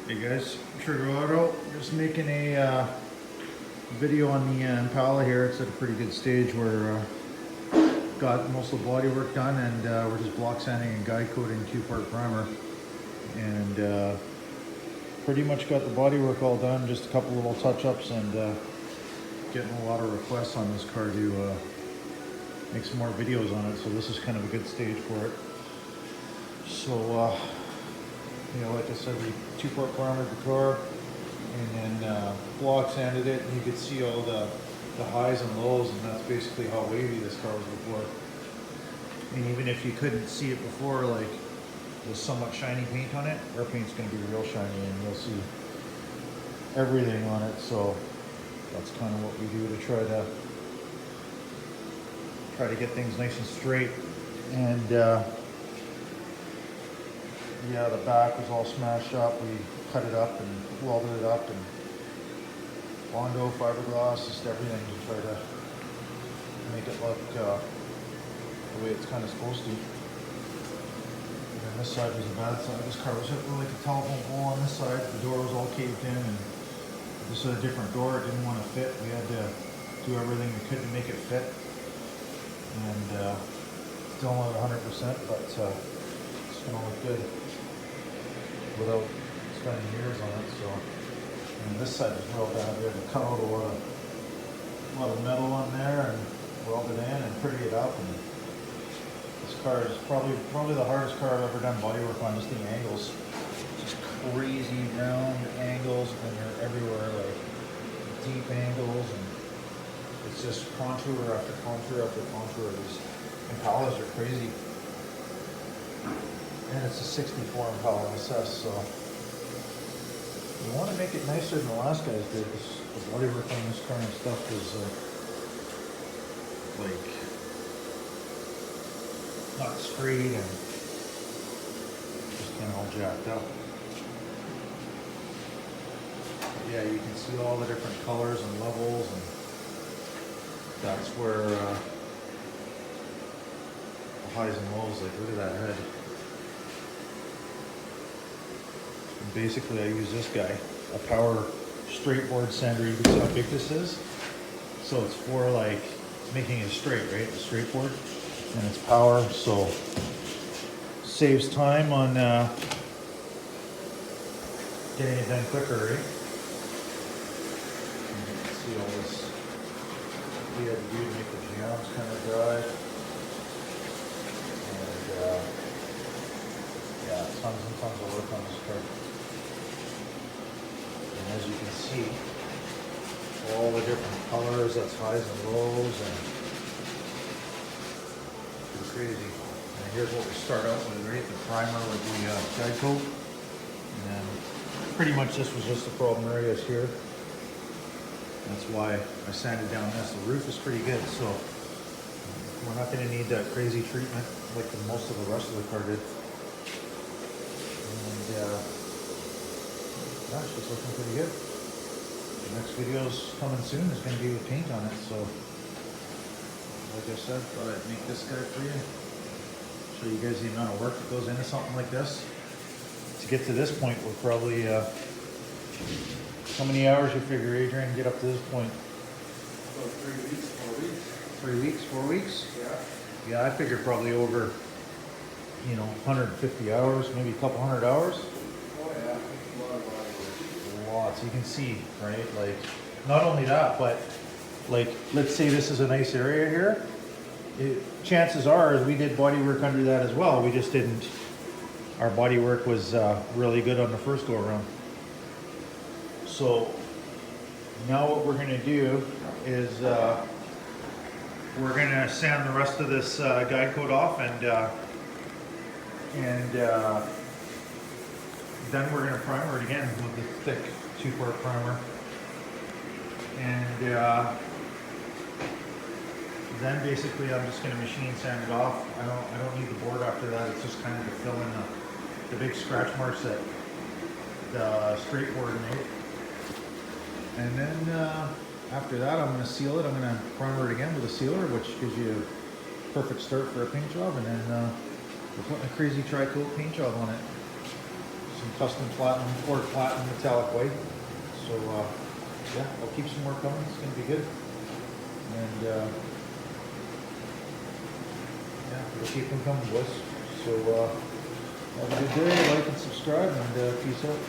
Hey guys, Trigger Auto, just making a video on the Impala here. It's at a pretty good stage where got most of the body work done, and we're just block sanding and guide coating 2-part primer, and pretty much got the body work all done. Just a couple little touch-ups, and getting a lot of requests on this car to make some more videos on it, so this is kind of a good stage for it. So you know, like I said, we 2-part primered the car and then block sanded it, and you could see all the highs and lows, and that's basically how wavy this car was before. And even if you couldn't see it before, like there's somewhat shiny paint on it, our paint's going to be real shiny and you'll see everything on it. So that's kind of what we do to try to get things nice and straight. And yeah, the back was all smashed up. We cut it up and welded it up, and Bondo, fiberglass, just everything to try to make it look the way it's kind of supposed to. And then this side was a bad side. This car was hit with like a telephone pole on this side. The door was all caved in, and this is a different door. It didn't want to fit. We had to do everything we could to make it fit. And still not 100%, but it's gonna look good without spending years on it. So, and this side was real bad. We had to cut out a lot of metal on there and weld it in and pretty it up. And this car is probably the hardest car I've ever done body work on. Just the angles, just crazy round angles, and they're everywhere, like deep angles, and it's just contour after contour after contour. These Impalas are crazy. And it's a 64 Impala SS, so you want to make it nicer than the last guys did. The body work on this car and stuff is like not straight and just kind of all jacked up. But yeah, you can see all the different colors and levels, and that's where the highs and lows. Like, look at that head. Basically, I use this guy, a power straight board sander. You can see how big this is. So it's for like making it straight, right? The straight board, and it's power, so saves time on getting it done quicker, right? And you can see all this we had to do to make the jams kind of dry, and yeah, tons and tons of work on this car. As you can see, all the different colors, that's highs and lows, and it's crazy. And here's what we start out with, right? The primer with the guide coat. And pretty much this was just the problem areas here. That's why I sanded down this. The roof is pretty good, so we're not going to need that crazy treatment like most of the rest of the car did. And gosh, it's looking pretty good. The next video's coming soon. Is going to be with paint on it. So, like I said, thought I'd make this guy for you. Show you guys the amount of work that goes into something like this. To get to this point, we're probably how many hours you figure, Adrian, get up to this point? About 3 weeks, 4 weeks. 3 weeks, 4 weeks? Yeah. Yeah, I figured probably over, 150 hours, maybe a couple hundred hours. Lots. You can see, right? Like, not only that, but like, let's say this is a nice area here. Chances are we did body work under that as well. We just didn't. Our body work was really good on the first go around. So now what we're going to do is we're going to sand the rest of this guide coat off, and then we're going to primer it again with the thick 2-part primer. And then basically I'm just going to machine sand it off. I don't need the board after that. It's just kind of to fill in the big scratch marks that the straight board made. And then after that I'm going to seal it. I'm going to primer it again with a sealer, which gives you a perfect start for a paint job. And then we're putting a crazy tri-coat paint job on it. Some custom platinum, quarter platinum metallic white. So yeah, I'll keep some more coming. It's gonna be good. And yeah, we'll keep them coming, boys. So have a good day, like and subscribe, and peace out.